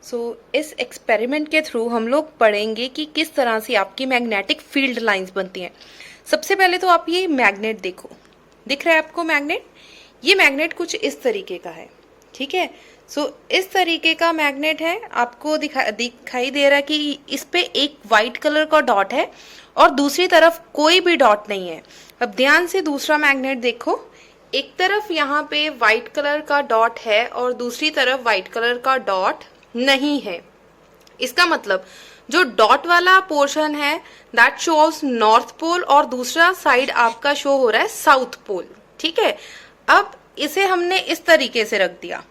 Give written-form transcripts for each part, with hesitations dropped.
इस एक्सपेरिमेंट के थ्रू हम लोग पढ़ेंगे कि किस तरह से आपकी मैग्नेटिक फील्ड लाइंस बनती हैं। सबसे पहले तो आप ये मैग्नेट देखो, दिख रहा है आपको मैग्नेट? ये मैग्नेट कुछ इस तरीके का है, ठीक है। इस तरीके का मैग्नेट है, आपको दिखाई दे रहा है कि इस पे एक वाइट कलर का डॉट है और दूसरी तरफ कोई भी डॉट नहीं है। अब ध्यान से दूसरा मैग्नेट देखो, एक तरफ यहाँ पे वाइट कलर का डॉट है और दूसरी तरफ वाइट कलर का डॉट नहीं है। इसका मतलब जो डॉट वाला पोर्शन है दैट शोज नॉर्थ पोल और दूसरा साइड आपका शो हो रहा है साउथ पोल, ठीक है। अब इसे हमने इस तरीके से रख दिया,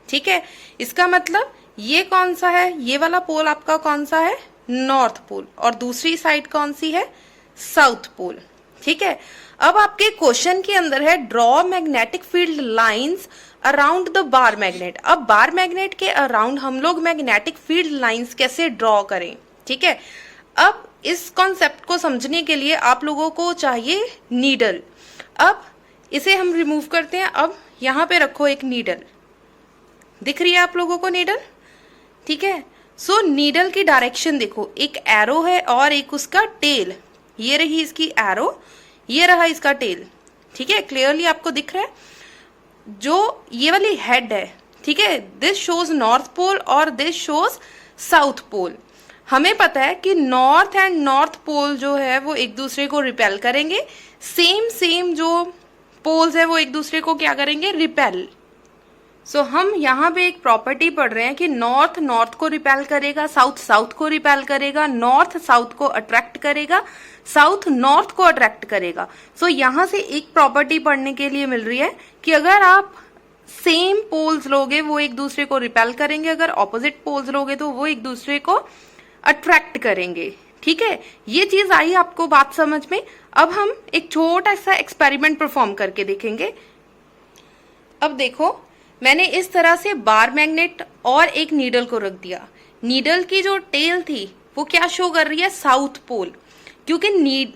ठीक है। इसका मतलब ये कौन सा है? ये वाला पोल आपका कौन सा है? नॉर्थ पोल, और दूसरी साइड कौन सी है? साउथ पोल, ठीक है। अब आपके क्वेश्चन के अंदर है draw magnetic field lines around the bar magnet. अब बार मैग्नेट के अराउंड हम लोग मैग्नेटिक फील्ड लाइंस कैसे ड्रॉ करें, ठीक है। अब इस कॉन्सेप्ट को समझने के लिए आप लोगों को चाहिए नीडल। अब इसे हम रिमूव करते हैं। अब यहाँ पे रखो एक नीडल, दिख रही है आप लोगों को नीडल, ठीक है। नीडल की डायरेक्शन देखो, एक एरो है और एक उसका टेल। ये रही इसकी एरो, ये रहा इसका टेल, ठीक है। क्लियरली आपको दिख रहा है? जो ये वाली हेड है, ठीक है, दिस शोज नॉर्थ पोल और दिस शोज साउथ पोल। हमें पता है कि नॉर्थ एंड नॉर्थ पोल जो है वो एक दूसरे को रिपेल करेंगे, सेम जो पोल्स है वो एक दूसरे को क्या करेंगे? रिपेल। हम यहाँ पे एक प्रॉपर्टी पढ़ रहे हैं कि नॉर्थ नॉर्थ को रिपेल करेगा, साउथ साउथ को रिपेल करेगा, नॉर्थ साउथ को अट्रैक्ट करेगा, साउथ नॉर्थ को अट्रैक्ट करेगा। यहाँ से एक प्रॉपर्टी पढ़ने के लिए मिल रही है कि अगर आप सेम पोल्स लोगे वो एक दूसरे को रिपेल करेंगे, अगर ऑपोजिट पोल्स लोगे तो वो एक दूसरे को अट्रैक्ट करेंगे, ठीक है। ये चीज आई आपको बात समझ में? अब हम एक छोटा सा एक्सपेरिमेंट परफॉर्म करके देखेंगे। अब देखो, मैंने इस तरह से बार मैग्नेट और एक नीडल को रख दिया। नीडल की जो टेल थी वो क्या शो कर रही है? साउथ पोल, क्योंकि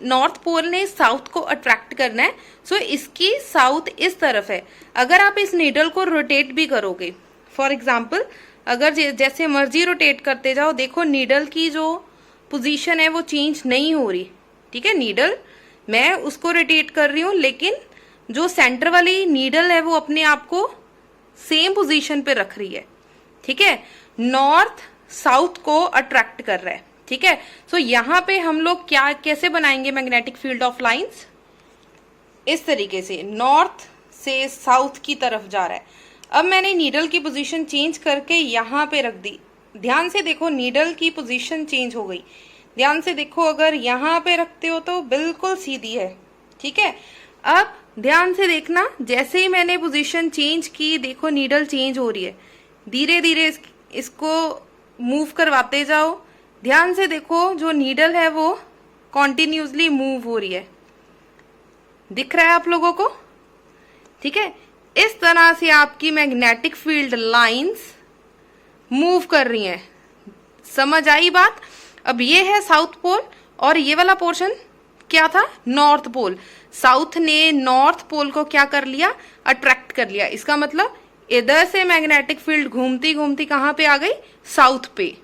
नॉर्थ पोल ने साउथ को अट्रैक्ट करना है। इसकी साउथ इस तरफ है। अगर आप इस नीडल को रोटेट भी करोगे, फॉर एग्जाम्पल अगर जैसे मर्जी रोटेट करते जाओ, देखो नीडल की जो पोजीशन है वो चेंज नहीं हो रही, ठीक है। नीडल मैं उसको रोटेट कर रही हूँ, लेकिन जो सेंटर वाली नीडल है वो अपने आप को सेम पोजीशन पे रख रही है, ठीक है। नॉर्थ साउथ को अट्रैक्ट कर रहा है, ठीक है। यहाँ पे हम लोग क्या कैसे बनाएंगे मैग्नेटिक फील्ड ऑफ लाइंस? इस तरीके से नॉर्थ से साउथ की तरफ जा रहा है। अब मैंने नीडल की पोजीशन चेंज करके यहाँ पे रख दी। ध्यान से देखो, नीडल की पोजीशन चेंज हो गई। ध्यान से देखो, अगर यहाँ पे रखते हो तो बिल्कुल सीधी है, ठीक है। अब ध्यान से देखना, जैसे ही मैंने पोजीशन चेंज की, देखो नीडल चेंज हो रही है। धीरे धीरे इसको मूव करवाते जाओ। ध्यान से देखो, जो नीडल है वो कॉन्टिन्यूसली मूव हो रही है, दिख रहा है आप लोगों को, ठीक है। इस तरह से आपकी मैग्नेटिक फील्ड लाइंस मूव कर रही हैं। समझ आई बात? अब ये है साउथ पोल और ये वाला पोर्शन क्या था? North pole. साउथ ने नॉर्थ पोल को क्या कर लिया? अट्रैक्ट कर लिया। इसका मतलब इधर से मैग्नेटिक फील्ड घूमती घूमती कहां पे आ गई? साउथ पे।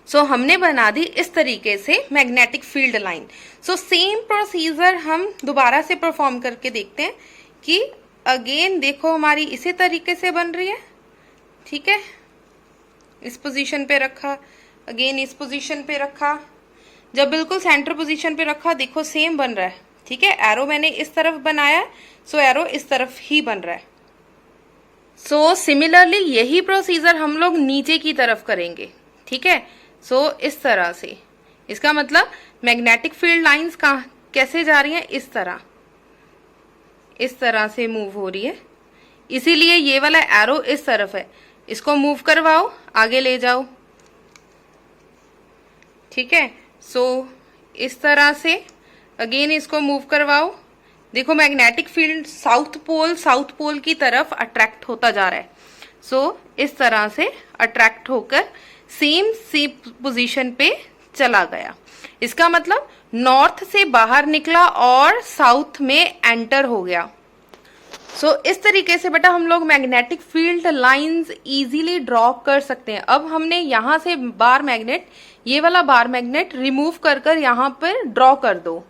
हमने बना दी इस तरीके से magnetic field line. Same procedure हम दोबारा से परफॉर्म करके देखते हैं कि अगेन देखो हमारी इसी तरीके से बन रही है, ठीक है। इस पोजीशन पे रखा, अगेन इस पोजीशन पे रखा, जब बिल्कुल सेंटर पोजीशन पे रखा, देखो सेम बन रहा है, ठीक है। एरो मैंने इस तरफ बनाया है, एरो इस तरफ ही बन रहा है। सिमिलरली यही प्रोसीजर हम लोग नीचे की तरफ करेंगे, ठीक है। इस तरह से, इसका मतलब मैग्नेटिक फील्ड लाइंस कैसे जा रही हैं? इस तरह से मूव हो रही है। इसीलिए ये वाला एरो इस तरफ है। इसको मूव करवाओ, आगे ले जाओ, ठीक है। इस तरह से अगेन इसको मूव करवाओ। देखो मैग्नेटिक फील्ड साउथ पोल की तरफ अट्रैक्ट होता जा रहा है। इस तरह से अट्रैक्ट होकर सेम पोजीशन पे चला गया। इसका मतलब नॉर्थ से बाहर निकला और साउथ में एंटर हो गया। इस तरीके से बेटा हम लोग magnetic field lines easily draw कर सकते हैं। अब हमने यहाँ से बार मैग्नेट, ये वाला बार मैग्नेट रिमूव कर कर यहाँ पर ड्रॉ कर दो।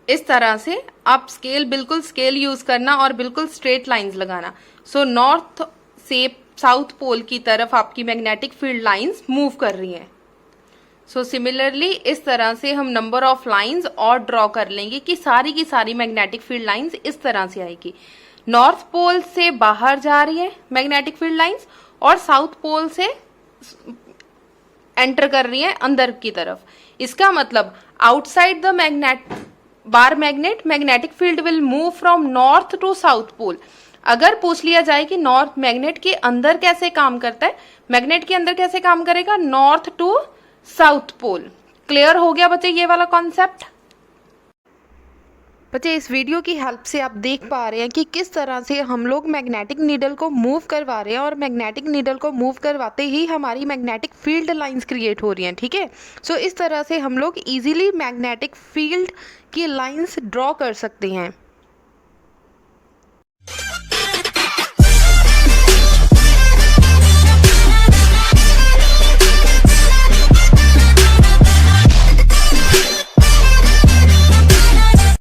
इस तरह से आप बिल्कुल स्केल यूज करना और बिल्कुल स्ट्रेट लाइंस लगाना। नॉर्थ से साउथ पोल की तरफ आपकी मैग्नेटिक फील्ड लाइंस मूव कर रही हैं। सिमिलरली इस तरह से हम नंबर ऑफ लाइंस और ड्रॉ कर लेंगे कि सारी की सारी मैग्नेटिक फील्ड लाइंस इस तरह से आएगी। नॉर्थ पोल से बाहर जा रही है मैग्नेटिक फील्ड लाइंस और साउथ पोल से एंटर कर रही है अंदर की तरफ। इसका मतलब outside the magnetic field will move from north to south pole. अगर पूछ लिया जाए कि नॉर्थ मैग्नेट के अंदर कैसे काम करता है, मैग्नेट के अंदर कैसे काम करेगा, north to south pole. Clear हो गया बच्चे ये वाला कॉन्सेप्ट? बच्चे इस वीडियो की हेल्प से आप देख पा रहे हैं कि किस तरह से हम लोग मैग्नेटिक नीडल को मूव करवा रहे हैं और मैग्नेटिक नीडल को मूव करवाते ही हमारी मैग्नेटिक फील्ड लाइंस क्रिएट हो रही हैं। ठीक है, इस तरह से हम लोग इजीली मैग्नेटिक फील्ड की लाइंस ड्रॉ कर सकते हैं।